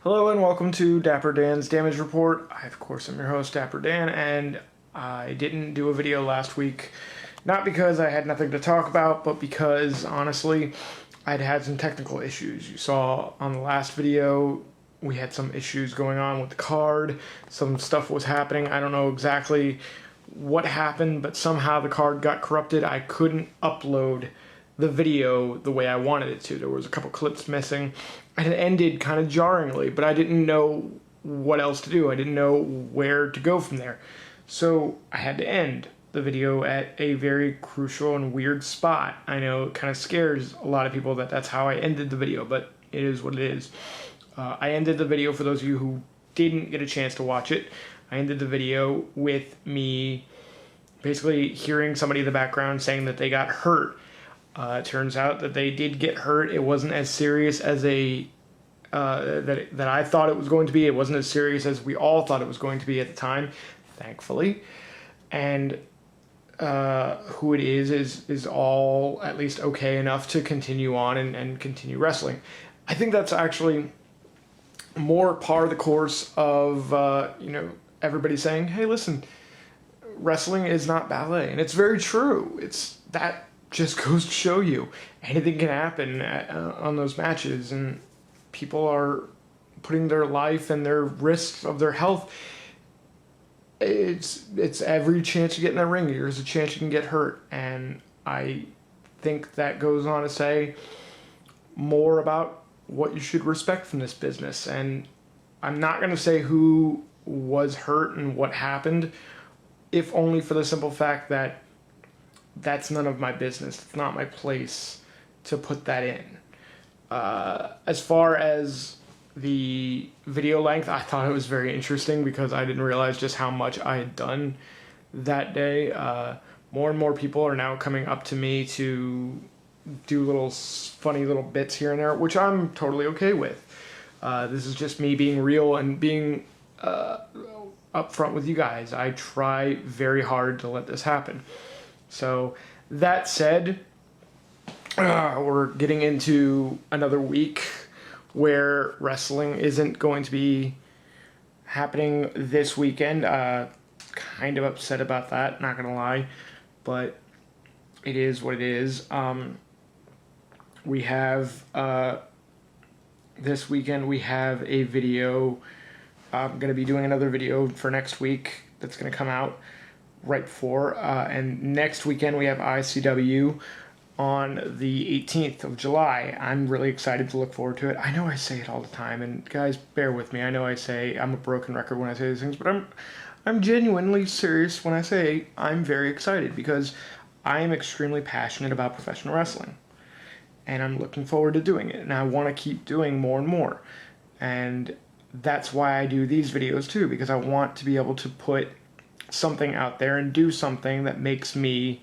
Hello and welcome to Dapper Dan's Damage Report. I, of course, am your host, Dapper Dan, and I didn't do a video last week, not because I had nothing to talk about, but because, honestly, I'd had some technical issues. You saw on the last video, we had some issues going on with the card, some stuff was happening. I don't know exactly what happened, but somehow the card got corrupted. I couldn't upload the video the way I wanted it to. There was a couple clips missing, and it ended kind of jarringly, but I didn't know what else to do. I didn't know where to go from there. So I had to end the video at a very crucial and weird spot. I know it kind of scares a lot of people that that's how I ended the video, but it is what it is. I ended the video, for those of you who didn't get a chance to watch it, I ended the video with me basically hearing somebody in the background saying that they got hurt. It turns out that they did get hurt. It wasn't as serious as that I thought it was going to be. It wasn't as serious as we all thought it was going to be at the time, thankfully. And who it is all at least okay enough to continue on and continue wrestling. I think that's actually more par of the course of everybody saying, hey, listen, wrestling is not ballet. And it's very true. It's that just goes to show you anything can happen on those matches, and people are putting their life and their risks of their health. It's every chance you get in that ring, there's a chance you can get hurt, and I think that goes on to say more about what you should respect from this business. And I'm not going to say who was hurt and what happened, if only for the simple fact that that's none of my business. It's not my place to put that in. As far as the video length, I thought it was very interesting because I didn't realize just how much I had done that day. More and more people are now coming up to me to do little funny little bits here and there, which I'm totally okay with. This is just me being real and being upfront with you guys. I try very hard to let this happen. So, that said, we're getting into another week where wrestling isn't going to be happening this weekend. Kind of upset about that, not gonna lie, but it is what it is. We have, this weekend we have a video. I'm gonna be doing another video for next week that's gonna come out right before, and next weekend we have ICW on the 18th of July. I'm really excited to look forward to it. I know I say it all the time, and guys, bear with me. I know I say I'm a broken record when I say these things, but I'm genuinely serious when I say I'm very excited, because I am extremely passionate about professional wrestling, and I'm looking forward to doing it, and I want to keep doing more and more. And that's why I do these videos too, because I want to be able to put something out there and do something that makes me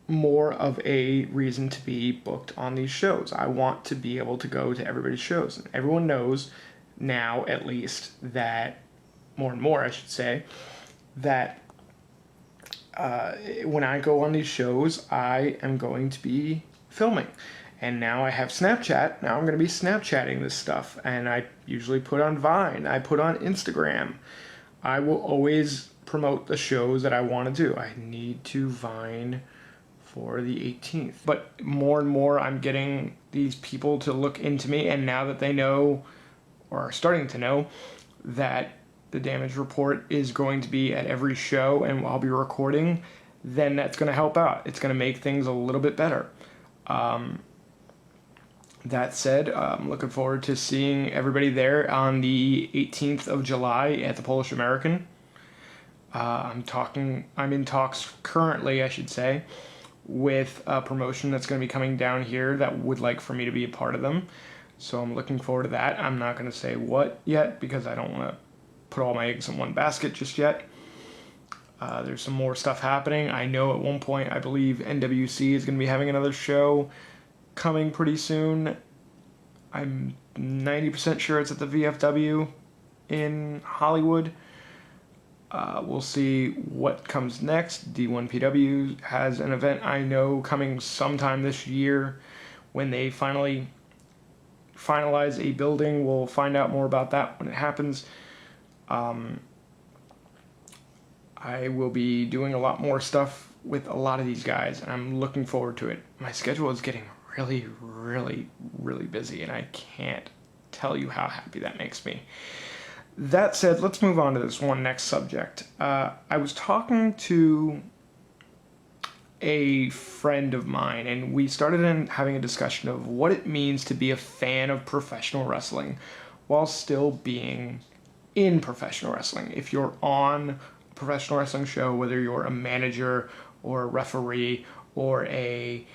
more of a reason to be booked on these shows. I want to be able to go to everybody's shows. And everyone knows now, at least, that more and more, I should say, that when I go on these shows, I am going to be filming. And now I have Snapchat. Now I'm going to be Snapchatting this stuff. And I usually put on Vine. I put on Instagram. I will always promote the shows that I want to do. I need to Vine for the 18th. But more and more I'm getting these people to look into me, and now that they know, or are starting to know, that the Damage Report is going to be at every show and I'll be recording, then that's going to help out. It's going to make things a little bit better. That said, I'm looking forward to seeing everybody there on the 18th of July at the Polish American. I'm in talks currently, I should say, with a promotion that's going to be coming down here that would like for me to be a part of them. So I'm looking forward to that. I'm not going to say what yet, because I don't want to put all my eggs in one basket just yet. There's some more stuff happening. I know at one point, I believe NWC is going to be having another show coming pretty soon. I'm 90% sure it's at the VFW in Hollywood. We'll see what comes next. D1PW has an event I know coming sometime this year when they finally finalize a building. We'll find out more about that when it happens. I will be doing a lot more stuff with a lot of these guys, and I'm looking forward to it. My schedule is getting really, really, really busy, and I can't tell you how happy that makes me. That said, let's move on to this one next subject. I was talking to a friend of mine, and we started having a discussion of what it means to be a fan of professional wrestling while still being in professional wrestling. If you're on a professional wrestling show, whether you're a manager or a referee or a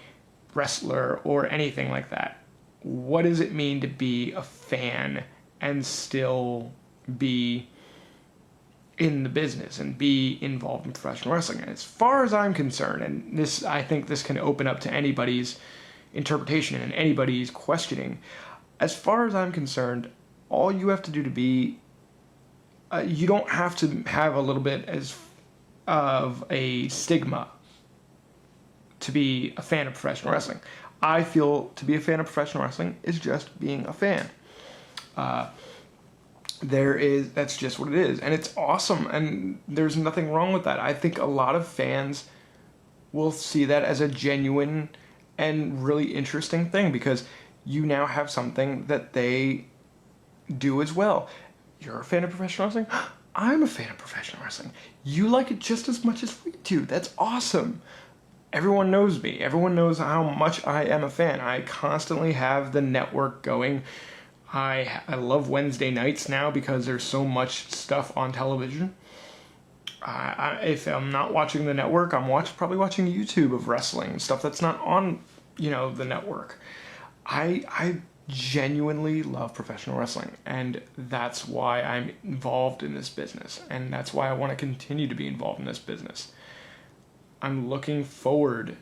wrestler or anything like that, what does it mean to be a fan and still be in the business and be involved in professional wrestling? And as far as I'm concerned, and this, I think this can open up to anybody's interpretation and anybody's questioning, as far as I'm concerned, all you have to do to be, you don't have to have a little bit of a stigma to be a fan of professional wrestling. I feel to be a fan of professional wrestling is just being a fan. That's just what it is, and it's awesome, and there's nothing wrong with that. I think a lot of fans will see that as a genuine and really interesting thing, because you now have something that they do as well. You're a fan of professional wrestling? I'm a fan of professional wrestling. You like it just as much as we do. That's awesome. Everyone knows me. Everyone knows how much I am a fan. I constantly have the network going. I love Wednesday nights now because there's so much stuff on television. If I'm not watching the network, I'm probably watching YouTube of wrestling, stuff that's not on, the network. I genuinely love professional wrestling, and that's why I'm involved in this business, and that's why I want to continue to be involved in this business. I'm looking forward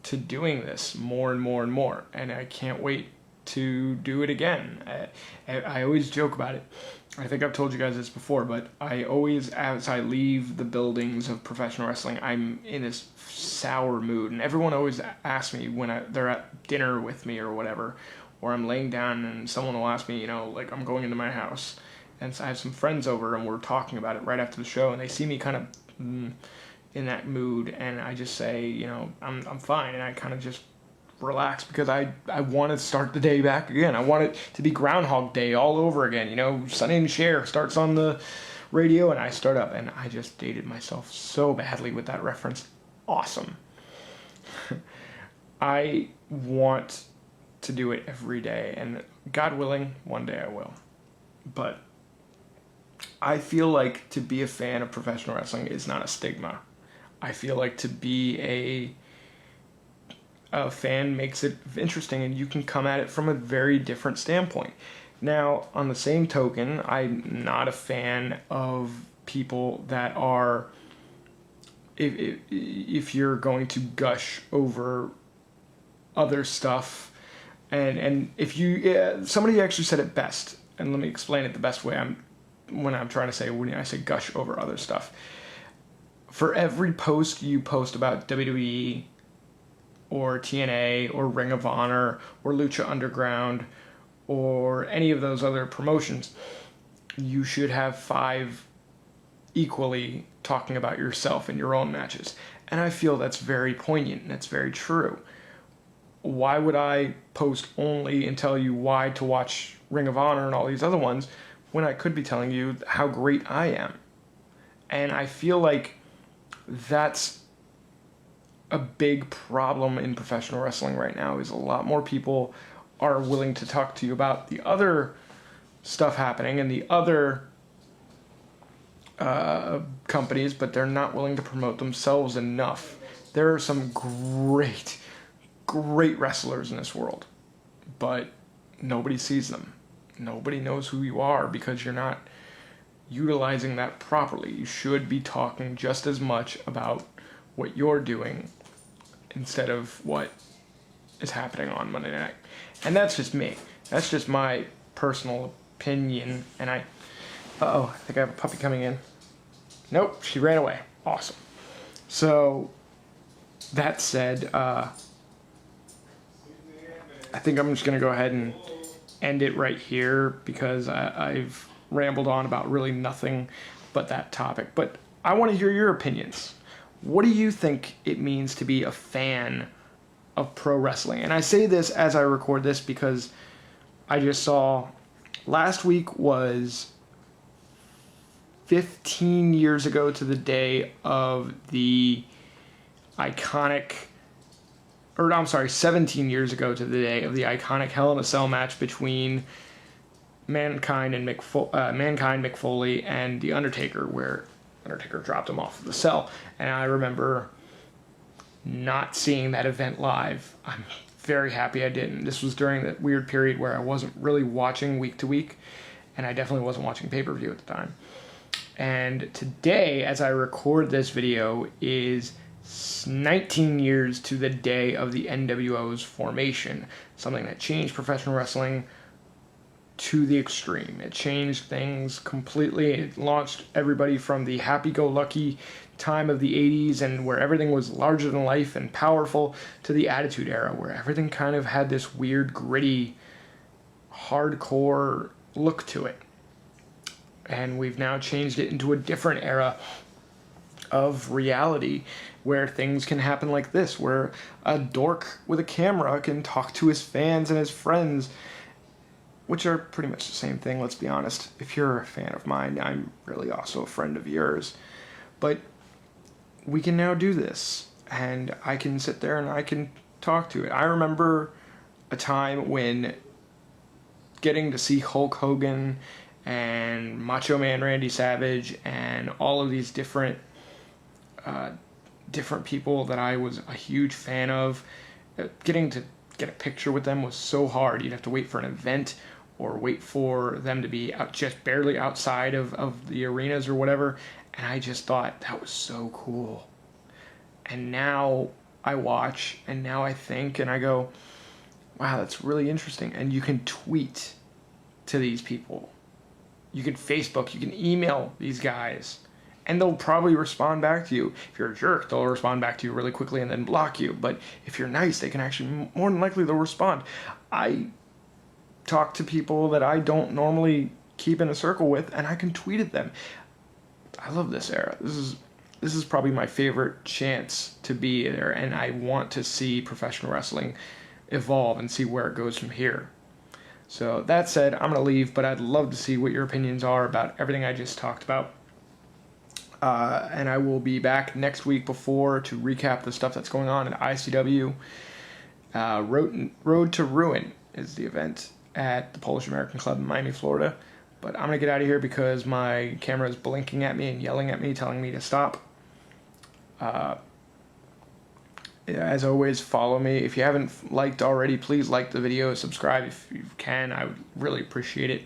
to doing this more and more and more, and I can't wait to do it again. I always joke about it. I think I've told you guys this before, but I always, as I leave the buildings of professional wrestling, I'm in this sour mood, and everyone always asks me when they're at dinner with me or whatever, or I'm laying down and someone will ask me, like I'm going into my house, and so I have some friends over and we're talking about it right after the show, and they see me kind of in that mood, and I just say, I'm fine, and I kind of just relax, because I want to start the day back again. I want it to be Groundhog Day all over again. Sonny and Cher starts on the radio and I start up, and I just dated myself so badly with that reference. Awesome. I want to do it every day, and God willing, one day I will. But I feel like to be a fan of professional wrestling is not a stigma. I feel like to be a fan makes it interesting, and you can come at it from a very different standpoint. Now, on the same token, I'm not a fan of people that are, if you're going to gush over other stuff, and if you, somebody actually said it best, and let me explain it the best way when I say gush over other stuff. For every post you post about WWE or TNA or Ring of Honor or Lucha Underground or any of those other promotions, you should have 5 equally talking about yourself in your own matches. And I feel that's very poignant, and that's very true. Why would I post only and tell you why to watch Ring of Honor and all these other ones when I could be telling you how great I am? And I feel like that's a big problem in professional wrestling right now, is a lot more people are willing to talk to you about the other stuff happening and the other companies, but they're not willing to promote themselves enough. There are some great wrestlers in this world, but nobody sees them. Nobody knows who you are because you're not utilizing that properly. You should be talking just as much about what you're doing instead of what is happening on Monday night. And that's just me. That's just my personal opinion. And I think I have a puppy coming in. Nope, she ran away. Awesome. So, that said, I think I'm just going to go ahead and end it right here because I've rambled on about really nothing but that topic. But I want to hear your opinions. What do you think it means to be a fan of pro wrestling? And I say this as I record this because I just saw last week was 15 years ago to the day of the iconic, or I'm sorry, 17 years ago to the day of the iconic Hell in a Cell match between Mankind, Mick Foley, and The Undertaker, where Undertaker dropped him off of the cell. And I remember not seeing that event live. I'm very happy I didn't. This was during that weird period where I wasn't really watching week to week, and I definitely wasn't watching pay-per-view at the time. And today, as I record this video, is 19 years to the day of the NWO's formation, something that changed professional wrestling to the extreme. It changed things completely. It launched everybody from the happy-go-lucky time of the 80s and where everything was larger than life and powerful to the Attitude Era, where everything kind of had this weird, gritty, hardcore look to it. And we've now changed it into a different era of reality where things can happen like this, where a dork with a camera can talk to his fans and his friends, which are pretty much the same thing, let's be honest. If you're a fan of mine, I'm really also a friend of yours. But we can now do this, and I can sit there and I can talk to it. I remember a time when getting to see Hulk Hogan and Macho Man Randy Savage and all of these different people that I was a huge fan of, getting to get a picture with them was so hard. You'd have to wait for an event or wait for them to be out just barely outside of the arenas or whatever, and I just thought that was so cool. And now I watch, and now I think, and I go, wow, that's really interesting. And you can tweet to these people. You can Facebook, you can email these guys, and they'll probably respond back to you. If you're a jerk, they'll respond back to you really quickly and then block you. But if you're nice, they can actually, more than likely, they'll respond. I talk to people that I don't normally keep in a circle with, and I can tweet at them. I love this era. This is probably my favorite chance to be there, and I want to see professional wrestling evolve and see where it goes from here. So that said, I'm going to leave, but I'd love to see what your opinions are about everything I just talked about. And I will be back next week to recap the stuff that's going on at ICW. Road to Ruin is the event at the Polish American Club in Miami, Florida. But I'm going to get out of here because my camera is blinking at me and yelling at me, telling me to stop. As always, follow me. If you haven't liked already, please like the video, subscribe if you can. I would really appreciate it.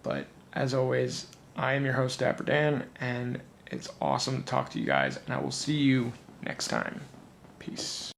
But as always, I am your host, Dapper Dan, and it's awesome to talk to you guys, and I will see you next time. Peace.